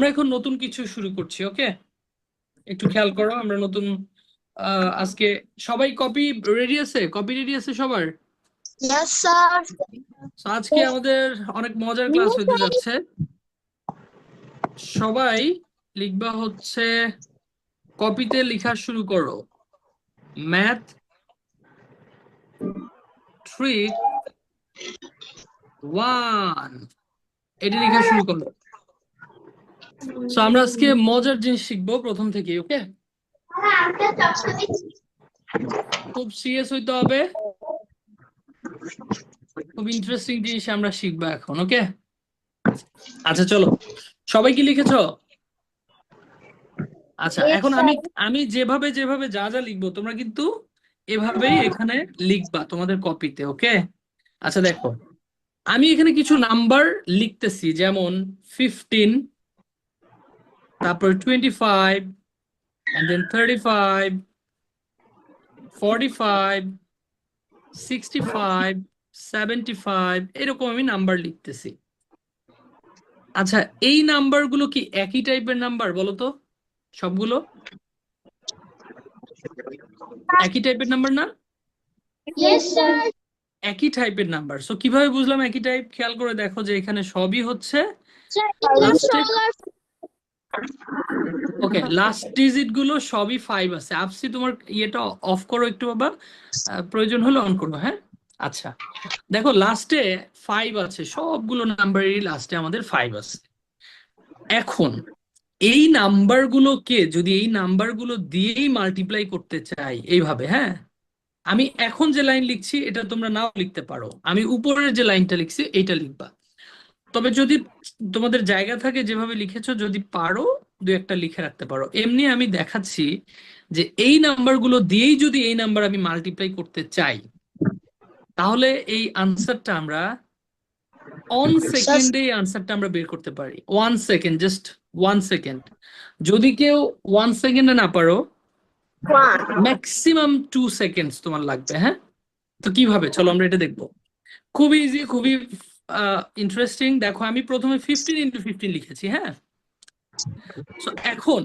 আমরা এখন নতুন কিছু শুরু করছি, ওকে? একটু খেয়াল করো, আমরা নতুন আজকে সবাই রেডি কপি রেডি আছে সবার? Yes, sir. So, আজকে আমাদের অনেক মজার ক্লাস হতে যাচ্ছে। সবাই লিখবা হচ্ছে, কপিতে লেখা শুরু করো, ম্যাথ ট্রিক 1, এটা লেখা শুরু করো। সো আমরা আজকে মজার জিনিস শিখবো প্রথম থেকে, ওকে? খুব সিরিয়াস হইতে হবে, খুব ইন্টারেস্টিং জিনিস আমরা শিখবো এখন, ওকে? আচ্ছা চলো, সবাই কি লিখেছো? আচ্ছা, Yes, এখন sir. আমি আমি যেভাবে যেভাবে যা যা লিখবো তোমরা কিন্তু এভাবেই এখানে লিখবা তোমাদের কপিতে, ওকে? আচ্ছা দেখো, আমি এখানে কিছু নাম্বার লিখতেছি, যেমন 15, তারপর 25, and then 35, 45, 65, 75, এরকম আমি নাম্বার লিখতেছি। আচ্ছা, এই নাম্বারগুলো কি একই টাইপের নাম্বার বলো তো? সবগুলো একই টাইপের নাম্বার না? Yes, sir. একই টাইপের নাম্বার। সো কিভাবে বুঝলাম একই টাইপ? খেয়াল করে দেখো যে এখানে সবই হচ্ছে Sir, লাস্টে, solar. ওকে, লাস্ট ডিজিট গুলো সবই 5 আছে। আপসি তোমার ইয়েটা অফ করো একটু বাবা, প্রয়োজন হলে অন করবো, হ্যাঁ? আচ্ছা দেখো, লাস্টে 5 আছে, সবগুলো নাম্বারেরই লাস্টে আমাদের 5 আছে। এখন এই নাম্বারগুলোকে যদি এই নাম্বারগুলো দিয়েই মাল্টিপ্লাই করতে চাই এইভাবে, হ্যাঁ, আমি এখন যে লাইন লিখছি এটা তোমরা নাও লিখতে পারো, আমি উপরের যে লাইনটা লিখছি এইটা লিখবা। তবে যদি তোমাদের জায়গা থাকে যেভাবে লিখেছো, যদি পারো দু একটা লিখে রাখতে পারো। এমনি আমি দেখাচ্ছি যে এই নাম্বারগুলো দিয়েই যদি এই নাম্বার আমি মাল্টিপ্লাই করতে চাই, তাহলে এই আনসারটা আমরা অন সেকেন্ডে এই আনসারটা আমরা বের করতে পারি। 1 সেকেন্ড, জাস্ট 1 সেকেন্ড। যদি কেউ 1 সেকেন্ডে না পারো, ম্যাক্সিমাম 2 সেকেন্ডস তোমার লাগবে, হ্যাঁ? তো কিভাবে, চলো আমরা এটা দেখবো। খুবই ইজি, খুবই ইন্টারেস্টিং। দেখো, আমি প্রথমে 15 × 15 লিখেছি, হ্যাঁ? So, এখন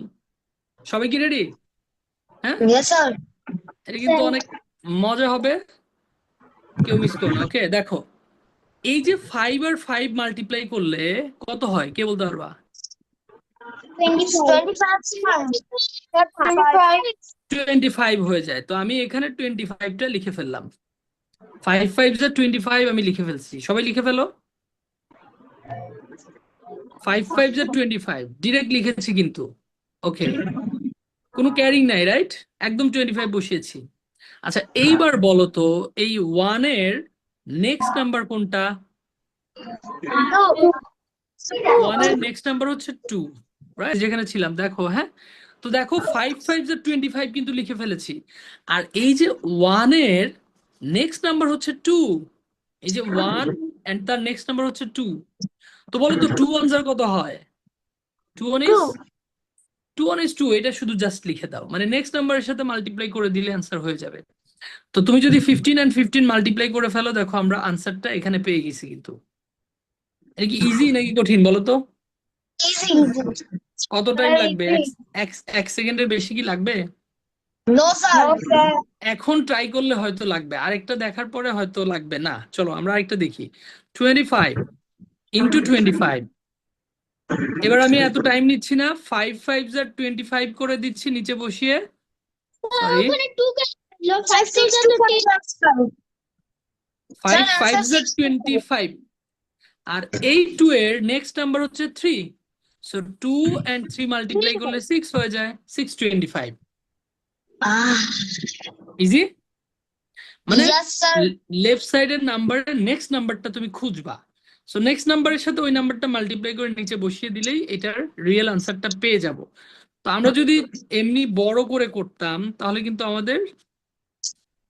সবাই কি রেডি? হ্যাঁ, Yes, sir. এটা কিন্তু অনেক মজা হবে, কেউ মিস করো না, ওকে? দেখো, এই যে 5 আর 5 মাল্টিপ্লাই করলে কত হয় কে বলতে পারবা? 25, sir. 25 হয়ে যায়। তো আমি এখানে 25টা লিখে ফেললাম। 5 5 যা 25 আমি লিখে ফেলছি, সবাই লিখে ফেলো। 5 5 যা 25 ডিরেক্ট লিখেছি কিন্তু, ওকে? কোনো ক্যারিং নাই, রাইট? একদম 25 বসিয়েছি। আচ্ছা এইবার বলো তো, এই 1 এর নেক্সট নাম্বার কোনটা? 1 এর নেক্সট নাম্বার হচ্ছে 2, রাইট? যেখানে ছিলাম দেখো, হ্যাঁ? তো দেখো 5 5 যা 25 কিন্তু লিখে ফেলেছি। আর এই যে 1 এর নেক্সট নাম্বার হচ্ছে 2, এই যে 1 এন্ড তার নেক্সট নাম্বার হচ্ছে 2। তো বলো তো 2 আনসার কত হয়? 2 1 ইজ 2, এটা শুধু জাস্ট লিখে দাও, মানে নেক্সট নাম্বারের সাথে মাল্টিপ্লাই করে দিলে আনসার হয়ে যাবে। তো তুমি যদি 15 and 15 মাল্টিপ্লাই করে ফেলো, দেখো আমরা আনসারটা এখানে পেয়ে গেছি। কিন্তু এটা কি ইজি নাকি কঠিন বলো তো? Easy. কত টাইম লাগবে? এক সেকেন্ডের বেশি কি লাগবে? No, sir. No, sir. এখন ট্রাই করলে হয়তো লাগবে, আরেকটা দেখার পরে হয়তো লাগবে না। চলো আমরা আরেকটা দেখি। 25 × 25। এবার আমি এত টাইম নিচ্ছি না, 5 5 যা 25 করে দিচ্ছি নিচে বসিয়ে। Sorry, 5 6 to 25. 5 5 যা 25, আর এই 2 এর নেক্সট নাম্বার হচ্ছে 3। সো 2 and 3 মাল্টিপ্লাই করলে 6 হয়ে যায়, 625। ইজি। মানে Yes, sir. লেফট সাইডের নাম্বারের নেক্সট নাম্বারটা তুমি খুঁজবা। সো নেক্সট নাম্বারের সাথে ওই নাম্বারটা মাল্টিপ্লাই করে নিচে বসিয়ে দিলেই এটার রিয়েল আনসারটা পেয়ে যাব। তো আমরা যদি এমনি বড় করে করতাম তাহলে কিন্তু আমাদের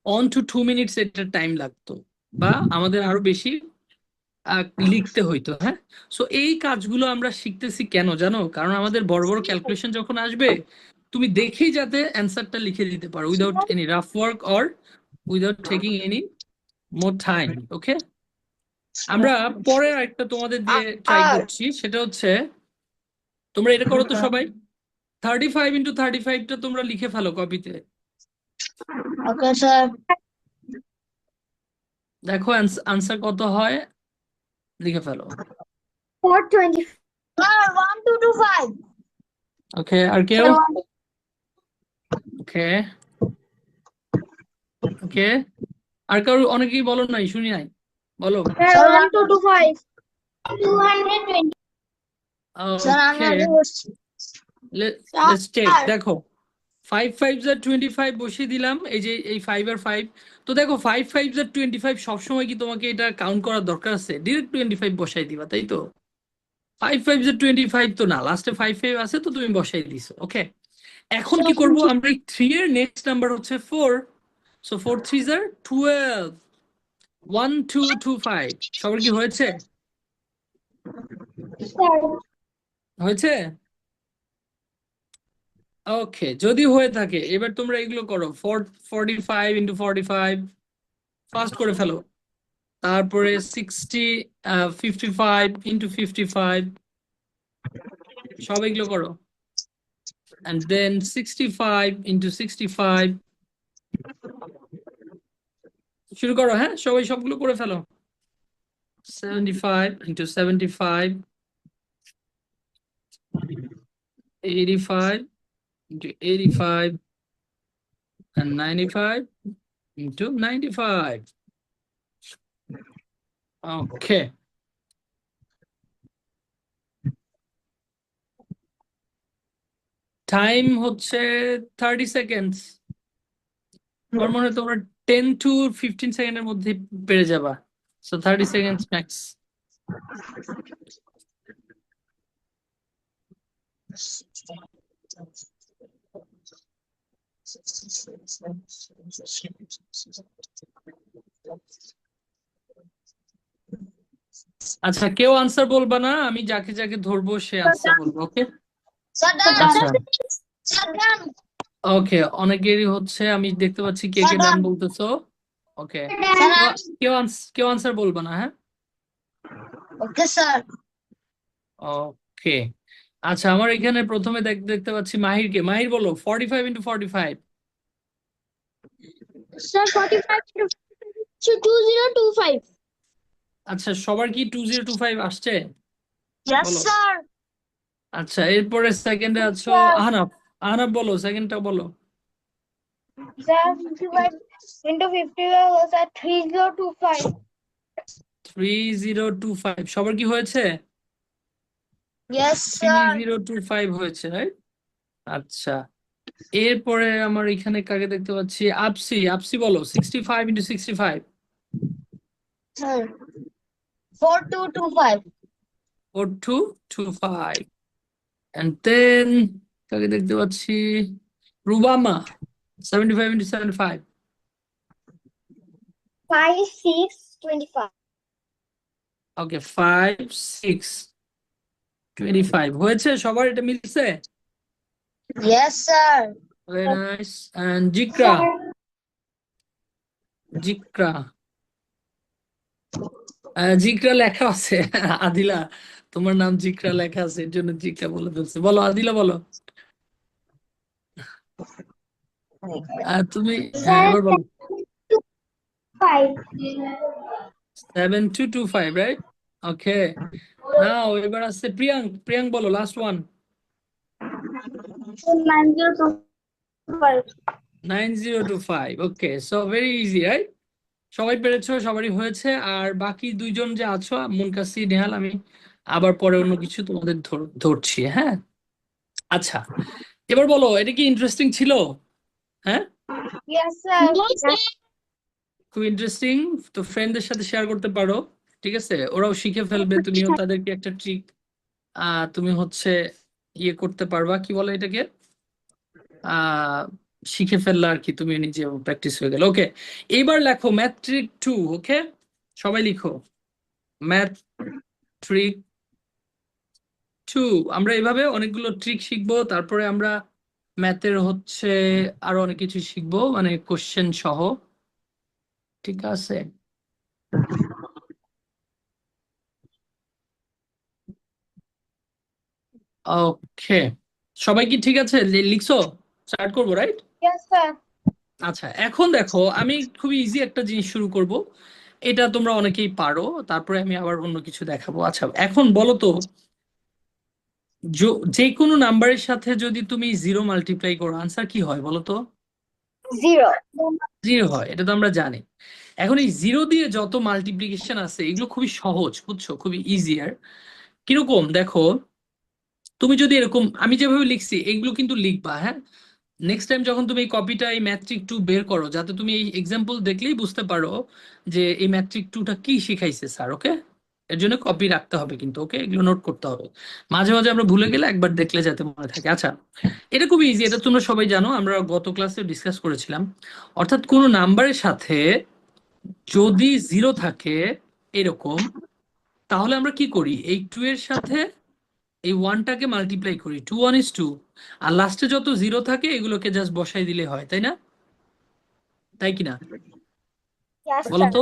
1 to 2 মিনিটস এটার টাইম লাগতো, বা আমাদের আরো বেশি লিখতে হইতো, হ্যাঁ? সো এই কাজগুলো আমরা শিখতেছি কেন জানো? কারণ আমাদের বড় বড় ক্যালকুলেশন যখন আসবে, তুমি দেখেই যাতে অ্যান্সারটা লিখে দিতে পারো without any rough work or without taking any more time, okay? আমরা পরে একটা তোমাদের দিয়ে ট্রাই করছি, সেটা হচ্ছে তোমরা এটা করো তো সবাই। 35 × 35টা তোমরা লিখে ফেলো কপিতে। Okay, sir. দেখো আনসার কত হয়, লিখে ফেলো। 420. Sir, 1225. ওকে, আর কেউ? ওকে ওকে, আর কারো অনেকেই বলো নাই, শুনি নাই, বলো। Sir, 1225. 220. Sir, I'm okay, not let's check. দেখো 5 5 যা 25 বসিয়ে দিলাম, এই যে এই 5 আর 5। তো দেখো 5 5 যা 25 সবসময় কি তোমাকে এটা কাউন্ট করার দরকার আছে? ডিরেক্ট 25 বসাই দিবা, তাই তো? 5 5 যা 25 তো না, লাস্টে 5 5 আছে তো তুমি বসাই দিছো। ওকে, এখন কি করব আমরা? এই 3 এর নেক্সট নাম্বার হচ্ছে 4, সো 4 3 যা 12, 1 2 2 5। সবার কি হয়েছে? হয়েছে? ওকে, যদি হয়ে থাকে এবার তোমরা এগুলো করো। 45 × 45 ফাস্ট করে ফেলো। তারপরে 60 55 × 55 সব এগুলো করো। and then 65 × 65 শুরু করো। হ্যাঁ, সবাই সবগুলো করে ফেলো। 75 × 75, 85 × 85, and 95 × 95. ওকে, টাইম হচ্ছে 30 সেকেন্ডস। আমার মনে হয় তোমরা 10 to 15 সেকেন্ডের মধ্যে পেরে যাবা, সো 30 সেকেন্ডস ম্যাক্স। আচ্ছা, কেউ আনসার বলবা না, আমি যাকে যাকে ধরবো সে আনসার বলবো। ওকে Sir, done. আচ্ছা, Sir, done. ওকে, অনেকেরই হচ্ছে, আমি দেখতে পাচ্ছি কে কে ডান বলতেছো। ওকে, Sir, কেউ আনসার বলবা না, হ্যাঁ? okay, sir. ওকে, আচ্ছা, আমার এখানে প্রথমে দেখতে পাচ্ছি মাহিরকে। মাহির বলো 45 × 45। Sir, 45 to 2025. আচ্ছা, সবার কি 2025 আসছে? Yes, বলো। sir. আচ্ছা, এরপরে সেকেন্ডে আছো আহনাফ। আহনাফ বলো, সেকেন্ডটা বলো। Sir, 55 into 55 was at 3025. 3025 সবার কি হয়েছে? Yes, sir. 3025 হয়েছে, রাইট? আচ্ছা, এরপরে আমার এখানে কাকে দেখতে পাচ্ছি? আপসি। আপসি বলো 65 × 65। Sir. 4225. 4225, and then কাকে দেখতে পাচ্ছি? রুবামা 75 × 75। 5625. ওকে, 5 6 25 হয়েছে সবার, এটা মিলছে? Yes, sir. Very nice. And Zikra. Zikra Zikra লেখা আছে। আদিলা, তোমার নাম জিক্রা লেখা আছে, এর জন্য জিক্রা বলে ফেলছে। বলো আদিলা, বলো। তুমি এবার বলো। 5. 7225, রাইট? ওকে, নাও এবার আছে প্রিয়াঙ্ক। প্রিয়াঙ্ক বলো, লাস্ট ওয়ান। 9025. 9025। ওকে, সো ভেরি ইজি, রাইট? সবাই পেরেছো, সবারই হয়েছে। আর বাকি দুইজন যে আছো, মুনকাসি, নেহাল, আমি আবার পরে অন্য কিছু তোমাদের ধরছি, হ্যাঁ? আচ্ছা, এবার বলো, এটা কি ইন্টারেস্টিং ছিল? হ্যাঁ, Yes, sir. Yes, sir. খুব ইন্টারেস্টিং। তো ফ্রেন্ডদের সাথে শেয়ার করতে পারো, ঠিক আছে? ওরাও শিখে ফেলবে, তুমিও তাদেরকে একটা ট্রিক তুমি হচ্ছে ইয়ে করতে পারবা, কি বলে এটাকে, আহ শিখে ফেললা আর কি, তুমি নিজে প্র্যাকটিস হয়ে গেল। ওকে, এইবার লেখো ম্যাথ ট্রিক 2। ওকে, সবাই লিখো ম্যাথ ট্রিক 2। আমরা এভাবে অনেকগুলো ট্রিক শিখবো, তারপরে আমরা ম্যাথের হচ্ছে আরো অনেক কিছু শিখবো, মানে কোশ্চেন সহ, ঠিক আছে? ওকে, সবাই কি ঠিক আছে? লিখছো? স্টার্ট করবো, রাইট? Yes, sir. আচ্ছা, এখন দেখো আমি খুবই ইজি একটা জিনিস শুরু করব। এটা তোমরা অনেকেই পারো, তারপরে আমি আবার অন্য কিছু দেখাবো। আচ্ছা, এখন বলো তো, যে কোনো নাম্বারের সাথে যদি তুমি জিরো মাল্টিপ্লাই করো, আনসার কি হয় বলো তো? 0. জিরো হয়, এটা তো আমরা জানি। এখন এই জিরো দিয়ে যত মাল্টিপ্লিকেশন আছে এগুলো খুবই সহজ, বুঝছো, খুবই ইজিয়ার। কিরকম দেখো, তুমি যদি এরকম আমি যেভাবে লিখছি এগুলো কিন্তু লিখবা, হ্যাঁ? নেক্সট টাইম যখন তুমি এই কপিটা, এই ম্যাট্রিক টু বের করো, যাতে তুমি এই এক্সাম্পল দেখলেই বুঝতে পারো যে এই ম্যাট্রিক টুটা কি শিখাইছে স্যার। ওকে, এর জন্য কপি রাখতে হবে কিন্তু, ওকে, এগুলো নোট করতে হবে। মাঝে মাঝে আমরা ভুলে গেলে একবার দেখলে যাতে মনে থাকে। আচ্ছা, এটা খুবই ইজি, এটা তোমরা সবাই জানো, আমরা গত ক্লাসে ডিসকাস করেছিলাম। অর্থাৎ কোনো নাম্বারের সাথে যদি জিরো থাকে এরকম, তাহলে আমরা কি করি, এই টু এর সাথে এই ওয়ানটাকে মাল্টিপ্লাই করি, 2 1 is 2, আর লাস্টে যত জিরো থাকে এগুলোকে জাস্ট বসাই দিলে হয়, তাই না? তাই কি না? Yes, বলো sir. তো,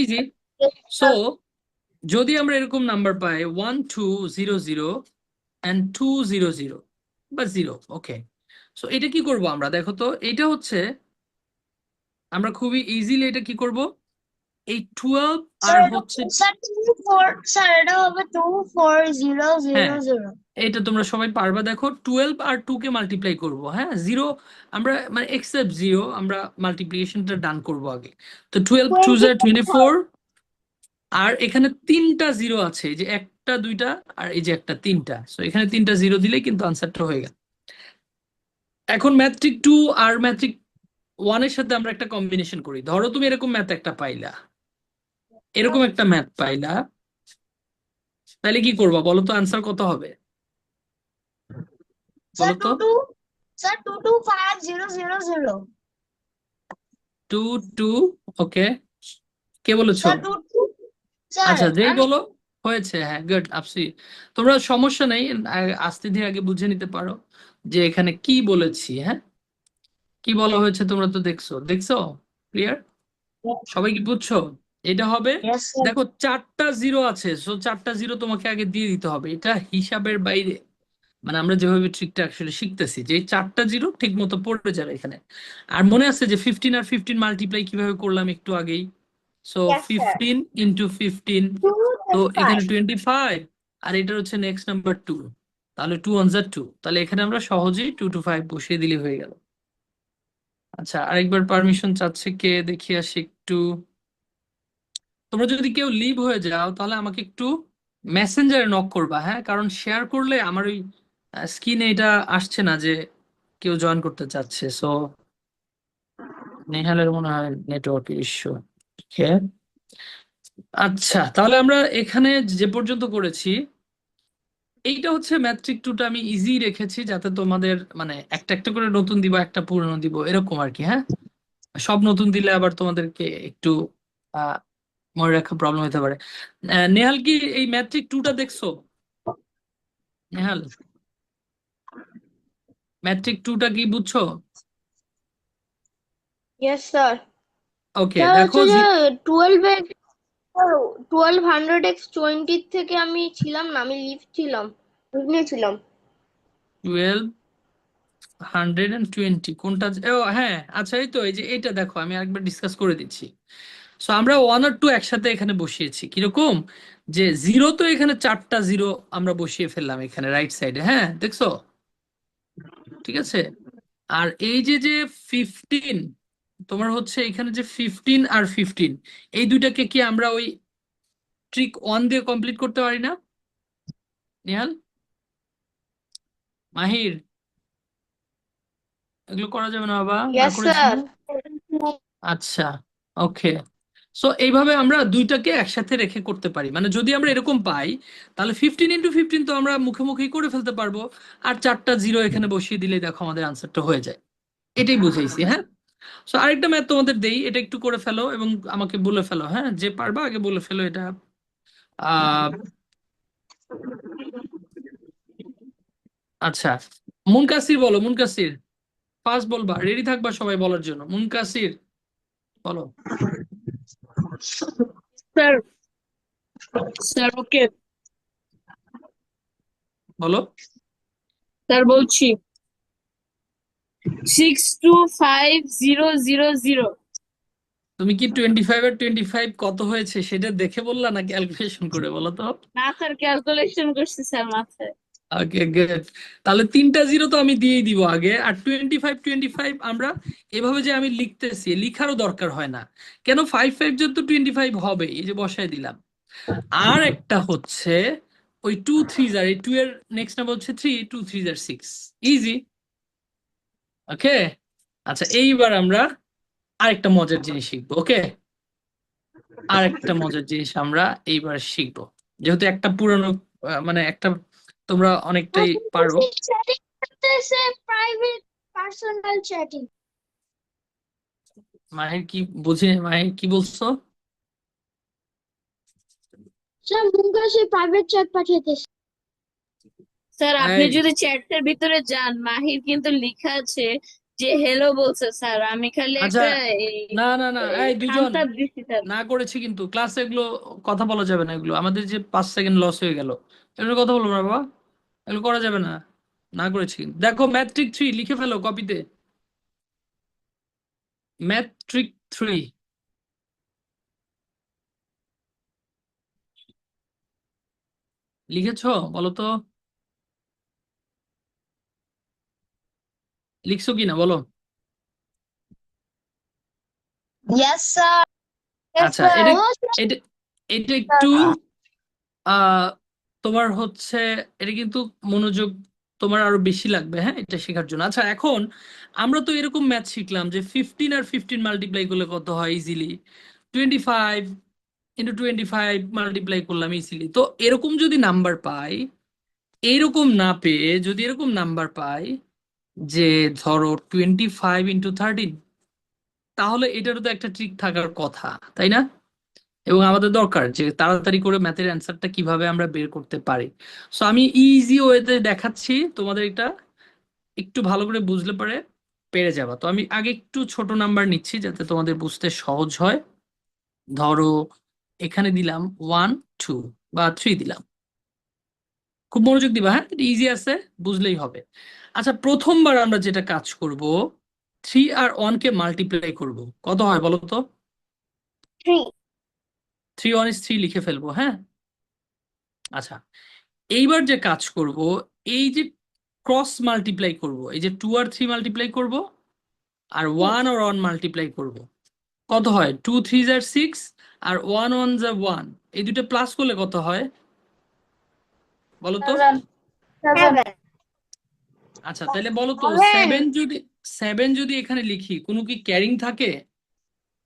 ইজি। Yes, so sir. যদি আমরা এরকম নাম্বার পাই 1 2 0 0 and 2 0 0 বা 0, ওকে, সো এটা কি করব আমরা, দেখো তো, এটা হচ্ছে আমরা খুবই ইজিলি এটা কি করব, এই 12 আর স্যার হচ্ছে, স্যার 24 স্যার এটা হবে 2 4 0 হ্যাঁ 0 0। এটা তোমরা সবাই পারবা। দেখো 12 আর 2 কে মাল্টিপ্লাই করব, হ্যাঁ, জিরো আমরা মানে এক্সেপ্ট জিরো, আমরা মাল্টিপ্লিকেশনটা ডান করব আগে। তো 12 2 24. 24, আর এখানে তিনটা জিরো আছে, এই যে একটা দুইটা আর এই যে একটা তিনটা, সো এখানে তিনটা জিরো দিলেই কিন্তু আনসারটা হয়ে গেল। এখন ম্যাট্রিক টু আর ম্যাট্রিক ওয়ানের সাথে আমরা একটা কম্বিনেশন করি। ধরো তুমি এরকম ম্যাথ একটা পাইলা, এরকম একটা ম্যাথ পাইলা, তাহলে কি করবা বলো তো, আনসার কত হবে স্যার বলো তো? 2 2 স্যার 2 2 5 0 0 0। 2 2, ওকে, কে বলেছো? স্যার 2 2 স্যার আচ্ছা, যেই আমি বলো হয়েছে, হ্যাঁ, গুড আপসি। তোমরা সমস্যা নেই, আস্তে ধীরে আগে বুঝে নিতে পারো যে এখানে কি বলেছি, হ্যাঁ, কি বলা হয়েছে, তোমরা তো দেখছো দেখছো, ক্লিয়ার? সবাই কি বুঝছো? এটা হবে, ইয়েস স্যার। দেখো চারটা জিরো আছে, সো চারটা জিরো তোমাকে আগে দিয়ে দিতে হবে, এটা হিসাবের বাইরে। মানে আমরা যেভাবে ট্রিকটা আসলে শিখতেছি, যে এই চারটা জিরো ঠিক মতো পড়ে যাবে এখানে। আর মনে আছে যে 15 আর 15 মাল্টিপ্লাই কিভাবে করলাম একটু আগেই? So Yes, sir. 15 ইন্টু 15, 2 তো and এখানে 5. 25, আর এটা হচ্ছে নেক্সট নাম্বার 2, তাহলে 2 1 2, তাহলে এখানে আমরা সহজেই 2 to 5 বসিয়ে দিলে হয়ে গেল। আচ্ছা, আরেকবার পারমিশন চাচ্ছে কে, দেখি আসি একটু। তোমরা যদি কেউ লিভ হয়ে যাও তাহলে আমাকে একটু মেসেঞ্জারে নক করবা, হ্যাঁ, কারণ শেয়ার করলে আমার ওই স্ক্রিনে এটা আসছে না যে কেউ জয়েন করতে চাচ্ছে। সো নেহালের মনে হয় নেটওয়ার্ক ইস্যু। আচ্ছা, তাহলে আমরা এখানে যে পর্যন্ত করেছি, এইটা হচ্ছে ম্যাট্রিক টুটা আমি ইজি রেখেছি, যাতে তোমাদের মানে একটা একটা করে নতুন দিব, একটা পুরনো দিব, এরকম আর কি, হ্যাঁ। সব নতুন দিলে আবার তোমাদেরকে একটু আহ মনে রাখা প্রবলেম হতে পারে। নেহাল কি এই ম্যাট্রিক টুটা দেখছো? নেহাল, ম্যাট্রিক টুটা কি বুঝছো? Yes, sir. ওকে, স্যার দেখো হচ্ছে যে 1200x20 থেকে আমি ছিলাম না, আমি লিভ ছিলাম, লিভ নিয়েছিলাম। 1220 কোনটা ও হ্যাঁ, আচ্ছা, এই তো এই যে এটা দেখো, আমি আরেকবার ডিসকাস করে দিচ্ছি। সো আমরা 1 আর 2 একসাথে এখানে বসিয়েছি, কিরকম, যে জিরো তো এখানে চারটা জিরো আমরা বসিয়ে ফেললাম এখানে রাইট সাইডে, হ্যাঁ, দেখছো? ঠিক আছে। আর এই যে যে 15, তোমার হচ্ছে এখানে যে 15 আর 15, এই দুইটাকে কি আমরা ওই ট্রিক 1 দিয়ে কমপ্লিট করতে পারি না নিহাল, মাহির? এগুলো করা যাবে না বাবা, না Yes, করেছি sir. না? আচ্ছা, ওকে। সো এইভাবে আমরা দুইটাকে একসাথে রেখে করতে পারি, মানে যদি আমরা এরকম পাই তাহলে 15 × 15 তো আমরা মুখে মুখেই করে ফেলতে পারবো, আর চারটা জিরো এখানে বসিয়ে দিলে দেখো আমাদের আনসারটা হয়ে যায়। এটাই বুঝাইছি, হ্যাঁ। সো আরেকটা ম্যাথ তোমাদের দেই, এটা একটু করে ফেলো এবং আমাকে বলে ফেলো, হ্যাঁ, যে পারবা আগে বলে ফেলো এটা। আহ আচ্ছা, মুনকাসির বলো, মুনকাসির ফার্স্ট বলবা, রেডি থাকবা সবাই বলার জন্য। মুনকাসির বলো। স্যার স্যার ওকে বলো। স্যার বলছি 625000। তুমি কি 25 আর 25 কত হয়েছে সেটা দেখে বললা না ক্যালকুলেশন করে, বলো তো? না স্যার, ক্যালকুলেশন করছি স্যার মাথায়। ওকে, গুড। তাহলে 3টা জিরো তো আমি দিয়েই দিব আগে। আর 25 আমরা এভাবে যে আমি লিখতেছি, লিখারও দরকার হয় না। কেন, 5 যদি তো 25 হবে, এই যে বসায় দিলাম। আর একটা হচ্ছে ওই 2 3 এই 2 এর নেক্সট নাম্বার হচ্ছে 3, 2 3 6। ইজি। ওকে। আচ্ছা, এইবার আমরা আরেকটা মজার জিনিস শিখবো। ওকে, আরেকটা মজার জিনিস আমরা এইবার শিখবো। যেহেতু একটা পুরানো মানে একটা তোমরা অনেকটাই পারো। chatting করতেছে, private personal chatting. মাহির কি বুঝি, মাহির কি বলছো? স্যার মুকেশে প্রাইভেট চ্যাট পাঠিয়েছে। স্যার আপনি এই, যদি চ্যাটের ভিতরে যান, মাহির কিন্তু লেখা আছে যে হ্যালো বলছে স্যার, আমি খালি আচ্ছা, একটা না না না, এই দুইজন থামস আপ দিচ্ছি স্যার। না করেছি কিন্তু ক্লাসে এগুলো কথা বলা যাবে না। এগুলো আমাদের যে 5 সেকেন্ড লস হয়ে গেল, এগুলো কথা বলবো না বাবা, এগুলো করা যাবে না। না করেছি কিন্তু। দেখো, ম্যাট্রিক 3 লিখে ফেলো কপিতে। ম্যাট্রিক 3 লিখেছো? বলো তো, লিখছো কি না বলো। Yes, sir. আচ্ছা, এটা এটা এটা একটু আহ তোমার হচ্ছে, এটা কিন্তু মনোযোগ তোমার আরো বেশি লাগবে, হ্যাঁ, এটা শেখার জন্য। আচ্ছা, এখন আমরা তো এরকম ম্যাথ শিখলাম যে 15 আর 15 মাল্টিপ্লাই করলে কত হয় ইজিলি, 25 × 25 মাল্টিপ্লাই করলাম ইজিলি। তো এরকম যদি নাম্বার পাই, এইরকম না পেয়ে যদি এরকম নাম্বার পাই যে ধরো 25 × 13, তাহলে এটারও তো একটা ট্রিক থাকার কথা, তাই না? এবং আমাদের দরকার যে তাড়াতাড়ি করে ম্যাথের অ্যান্সারটা কিভাবে আমরা বের করতে পারি। সো আমি ইজি ওয়েতে দেখাচ্ছি তোমাদের, এটা একটু ভালো করে বুঝলে পরে পেরে যাবা। তো আমি আগে একটু ছোট নাম্বার নিচ্ছি যাতে তোমাদের বুঝতে সহজ হয়। ধরো এখানে দিলাম 1 2 বা 3 দিলাম। খুব মনোযোগ দিবা, হ্যাঁ, এটা ইজি আছে, বুঝলেই হবে। আচ্ছা, প্রথমবার আমরা যেটা কাজ করব, 3 আর 1 কে মাল্টিপ্লাই করব। কত হয় বলো তো? 3. 3 1 is 3 লিখে ফেলবো, হ্যাঁ। আচ্ছা, এইবার যে কাজ করব, এই যে ক্রস মাল্টিপ্লাই করব, এই যে 2 আর 3 মাল্টিপ্লাই করব, আর 1 আর 1 মাল্টিপ্লাই করব। কত হয়? 2 3 6 আর 1 1 এই দুটো প্লাস করলে কত হয় বলো তো? 7. আচ্ছা, তাহলে বলো তো, 7. 7 যদি এখানে লিখি, কোনো কি ক্যারিং থাকে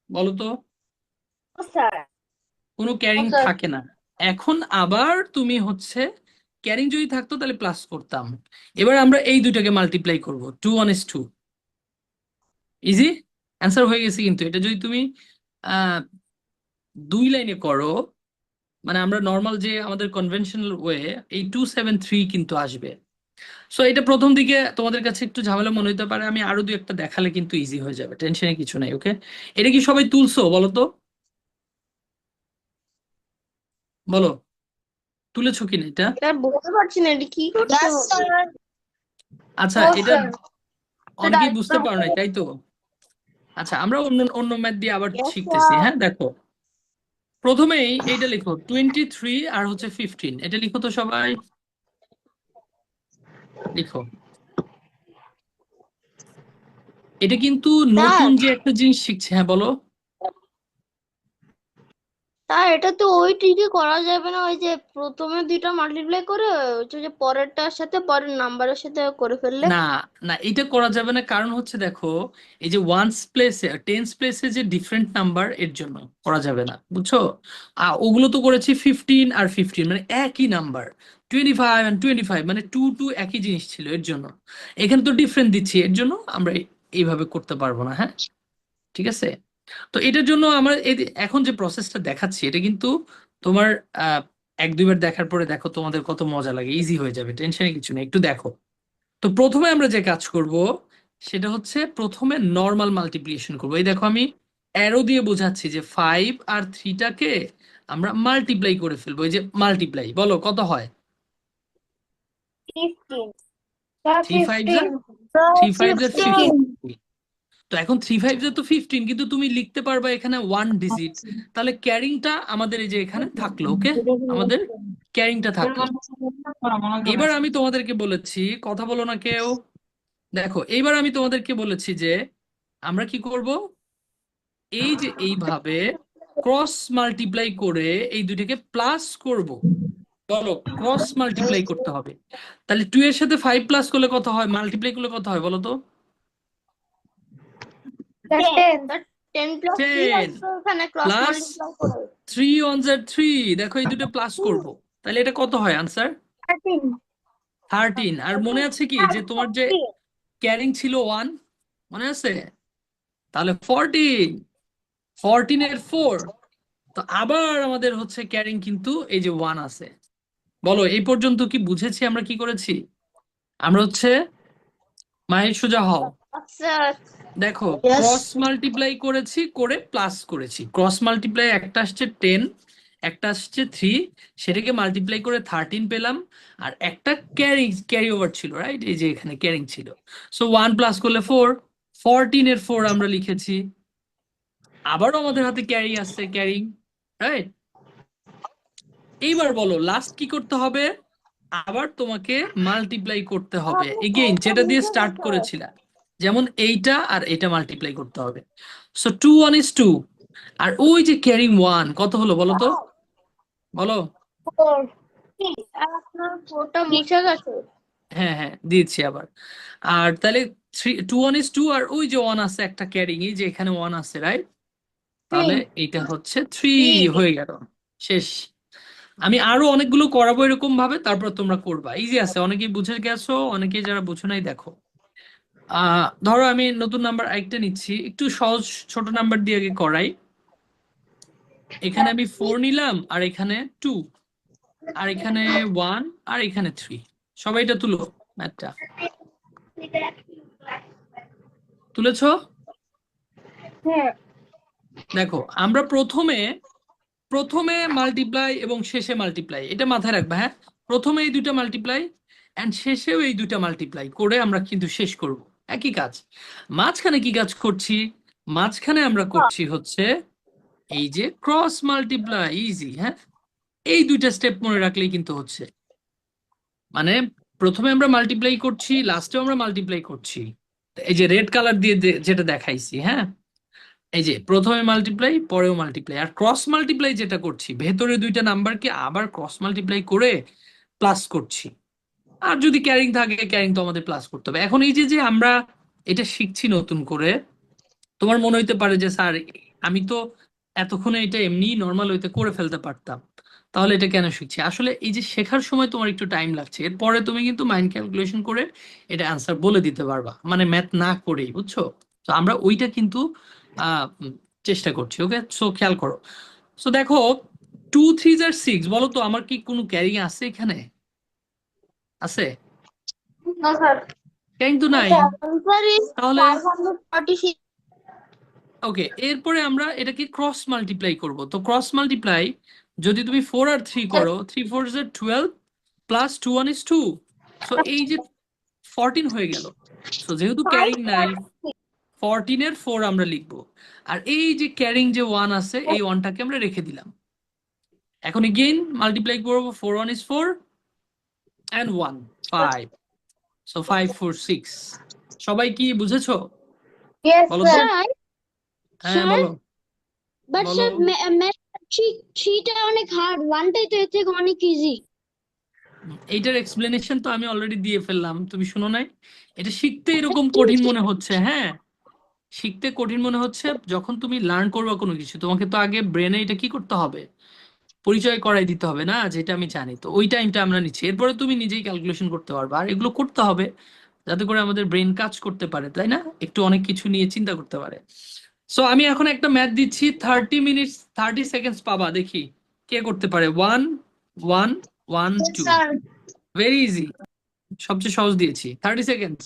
বলো তো? স্যার, কোনো ক্যারিং স্যার। থাকে না। এখন আবার তুমি হচ্ছে ক্যারিং যদি থাকতো তাহলে প্লাস করতাম। এবার আমরা এই দুটাকে মাল্টিপ্লাই করব, 2 1 is 2। ইজি অ্যান্সার হয়ে গেছে। কিন্তু এটা যদি তুমি আহ 2 লাইনে করো, মানে আমরা নর্মাল যে আমাদের কনভেনশনাল ওয়ে, এই 2 7 3 কিন্তু আসবে। সো এটা প্রথম দিকে তোমাদের কাছে একটু ঝামেলা মনে হতে পারে, আমি আরো 2 একটা দেখালে কিন্তু ইজি হয়ে যাবে, টেনশনে কিছু নাই। ওকে, এটা কি সবাই তুলছো বলো তো? বলো, তুলেছো কিনা এটা? স্যার বুঝতে পারছি না এটা কি করতে Yes, হবে। sir. আচ্ছা, No, এটা sir. অনেকেই বুঝতে পারো নাই, তাই তো? আচ্ছা, আমরা অন্য অন্য ম্যাথ দিয়ে আবার Yes, শিখতেছি, sir. হ্যাঁ। দেখো, প্রথমেই এইটা লিখো 23 আর হচ্ছে 15, এটা লিখো তো সবাই, লিখো। এটা কিন্তু নতুন Sir, যে একটা জিনিস শিখছে, হ্যাঁ বলো। স্যার এটা তো ওই ট্রিকে করা যাবে না, ওই যে প্রথমে দুইটা মাল্টিপ্লাই করে হচ্ছে যে পরেরটার সাথে পরের নাম্বারের সাথে করে ফেললে। না না, এটা করা যাবে না, কারণ হচ্ছে দেখো, এই যে ওয়ান্স প্লেসে টেন্স প্লেসে যে ডিফারেন্ট নাম্বার, এর জন্য করা যাবে না, বুঝছো? ওগুলো তো করেছি 15 আর 15, মানে একই নাম্বার। 25 আর 25 মানে 2 2 একই জিনিস ছিল, এর জন্য। এখানে তো ডিফারেন্ট দিচ্ছি, এর জন্য আমরা এইভাবে করতে পারবো না, হ্যাঁ। ঠিক আছে। তো এটার জন্য আমরা এখন যে প্রসেসটা দেখাচ্ছি, এটা কিন্তু তোমার আহ 1 2 বার দেখার পরে দেখো তোমাদের কত মজা লাগে, ইজি হয়ে যাবে, টেনশনে কিছু নেই, একটু দেখো। তো প্রথমে আমরা যে কাজ করব সেটা হচ্ছে প্রথমে নর্মাল মাল্টিপ্লিকেশন করব। এই দেখো, আমি অ্যারো দিয়ে বোঝাচ্ছি যে 5 আর 3টাকে আমরা মাল্টিপ্লাই করে ফেলবো। এই যে মাল্টিপ্লাই, বলো কত হয়? 15. Three five three five 15। তো এখন 3 5 তো 15, কিন্তু তুমি লিখতে পারবা এখানে 1 ডিজিট, তাহলে ক্যারিংটা আমাদের এই যে এখানে থাকলো। ওকে, আমাদের ক্যারিংটা থাকলো। এবার আমি তোমাদেরকে বলেছি, কথা বলো না কেউ। দেখো এইবার আমি তোমাদেরকে বলেছি যে আমরা কি করব, এই যে এইভাবে ক্রস মাল্টিপ্লাই করে এই দুইটাকে প্লাস করব। বলো, ক্রস মাল্টিপ্লাই করতে হবে। তাহলে 2 এর সাথে 5 প্লাস করলে কত হয়, মাল্টিপ্লাই করলে কত হয় বলো তো? 10. 10 প্লাস 3 10 আসবে এখানে ক্রস প্লাস মাল্টিপ্লাই করে 3 ones are 3। দেখো এই দুটো প্লাস করব, তাহলে এটা কত হয় আনসার? 13. 13। আর মনে আছে কি যে তোমার যে ক্যারিং ছিল 1, মনে আছে? তাহলে 14, 14 এর 4। তো আবার আমাদের হচ্ছে ক্যারিং কিন্তু এই যে 1 আছে। বলো এই পর্যন্ত কি বুঝেছি আমরা কি করেছি? আমরা হচ্ছে মাহির সোজা হও। আচ্ছা দেখো Yes. ক্রস মাল্টিপ্লাই করেছি, করে প্লাস করেছি। ক্রস মাল্টিপ্লাই একটা আসছে 10, একটা আসছে 3, সেটাকে মাল্টিপ্লাই করে 13 পেলাম। আর একটা ক্যারি ওভার ছিল, রাইট? এই যে এখানে ক্যারিং ছিল। সো 1 প্লাস করলে 4, 14 এর 4 আমরা লিখেছি। আবারও আমাদের হাতে ক্যারি আসছে, ক্যারিং, রাইট? এইবার বলো লাস্ট কি করতে হবে? আবার তোমাকে মাল্টিপ্লাই করতে হবে এগেইন, যেটা দিয়ে স্টার্ট করেছিলা। যেমন এইটা আর এটা মাল্টিপ্লাই করতে হবে। সো 2 1 is 2, আর ওই যে ক্যারিং 1 কত হলো বলো তো? বলো। 4. আপনার ফোরটা মুছে গেছে হ্যাঁ হ্যাঁ, দিয়েছি আবার। আর তাহলে 2 1 is 2, আর ওই যে 1 আছে একটা ক্যারিং, এই যে এখানে 1 আছে, রাইট? তাহলে এটা হচ্ছে 3 হয়ে গেল, শেষ। আমি আরো অনেকগুলো করাবো এরকম ভাবে, তারপর তোমরা করবা। ইজি আছে, অনেকেই বুঝে গেছো, অনেকেই যারা বুঝো নাই দেখো। ধরো আমি নতুন নাম্বার একটা নিচ্ছি, একটু সহজ ছোট নাম্বার দিয়ে আগে করাই। এখানে আমি 4 নিলাম, আর এখানে 2, আর এখানে 1, আর এখানে 3। সবাই এটা তুলো, ম্যাথটা তুলেছো? হ্যাঁ। দেখো আমরা প্রথমে মাল্টিপ্লাই এবং শেষে মাল্টিপ্লাই, এটা মাথায় রাখবা। হ্যাঁ, প্রথমে এই দুইটা মাল্টিপ্লাই এন্ড শেষেও এই দুইটা মাল্টিপ্লাই করে আমরা কিন্তু শেষ করব, একই কাজ। মাঝখানে কি কাজ করছি? মাঝখানে আমরা করছি হচ্ছে এই যে ক্রস মাল্টিপ্লাই, ইজি। হ্যাঁ, এই দুইটা স্টেপ মনে রাখলেই কিন্তু হচ্ছে, মানে প্রথমে আমরা মাল্টিপ্লাই করছি, লাস্টেও আমরা মাল্টিপ্লাই করছি। এই যে রেড কালার দিয়ে যেটা দেখাইছি, হ্যাঁ, এই যে প্রথমে মাল্টিপ্লাই পরেও মাল্টিপ্লাই। আর ক্রস মাল্টিপ্লাই যেটা করছি, ভেতরে দুইটা নাম্বারকে আবার ক্রস মাল্টিপ্লাই করে প্লাস করছি। আর যদি ক্যারিং থাকে, ক্যারিং তো আমাদের প্লাস করতে হবে। এখন এই যে যে আমরা এটা শিখছি নতুন করে, তোমার মনে হইতে পারে যে স্যার আমি তো এতক্ষণে এটা এমনি নর্মাল হইতে করে ফেলতে পারতাম, তাহলে এটা কেন শিখছি? আসলে এই যে শেখার সময় তোমার একটু টাইম লাগছে, এরপরে তুমি কিন্তু মাইন্ড ক্যালকুলেশন করে এটা অ্যান্সার বলে দিতে পারবা, মানে ম্যাথ না করেই, বুঝছো? তো আমরা ওইটা কিন্তু চেষ্টা করছি। ওকে, সো খেয়াল করো। সো দেখো 2 3 আর 6, বলো তো আমার কি কোনো ক্যারিং আছে এখানে? আছে? না স্যার ক্যারিং তো নাই। আনসার ইজ তাহলে 546 ওকে, এরপরে আমরা এটাকে ক্রস মাল্টিপ্লাই করব। তো ক্রস মাল্টিপ্লাই যদি তুমি 4 আর 3 করো, 3 4 is 12 প্লাস 2 1 is 2, সো এই যে 14 হয়ে গেল। সো যেহেতু ক্যারিং নাই, 14 এর 4 আমরা লিখবো। আর এই যে ক্যারিং যে 1 আছে, এই 1টাকে আমরা রেখে দিলাম। এখন এগেইন মাল্টিপ্লাই করবো, 4 1 is 4 and 1 5, সো 5 4 6। সবাই কি বুঝেছো? Yes, বলো তো। sir. স্যার হ্যাঁ স্যার বলো বাট বলো। স্যার ম্যাথ থ্রিটা অনেক হার্ড, ওয়ানটাই তো এর থেকে অনেক ইজি। এইটার এক্সপ্লেনেশন তো আমি অলরেডি দিয়ে ফেললাম, তুমি শুনো নাই? এটা শিখতে এরকম কঠিন মনে হচ্ছে, হ্যাঁ, শিখতে কঠিন মনে হচ্ছে। যখন তুমি লার্ন করবে কোনো কিছু, তোমাকে তো আগে ব্রেনে এটা কি করতে হবে, পরিচয় করাই দিতে হবে না, যেটা আমি জানি। তো ওই টাইমটা আমরা নিচ্ছি, এরপরে তুমি নিজেই ক্যালকুলেশন করতে পারবে। আর এগুলো করতে হবে যাতে করে আমাদের ব্রেন কাজ করতে পারে, তাই না? একটু অনেক কিছু নিয়ে চিন্তা করতে পারে। সো আমি এখন একটা ম্যাথ দিচ্ছি, 30 মিনিটস 30 সেকেন্ডস পাবা, দেখি কে করতে পারে। 1 1 1 Yes, 2, sir. ভেরি ইজি, সবচেয়ে সহজ দিয়েছি, 30 সেকেন্ডস।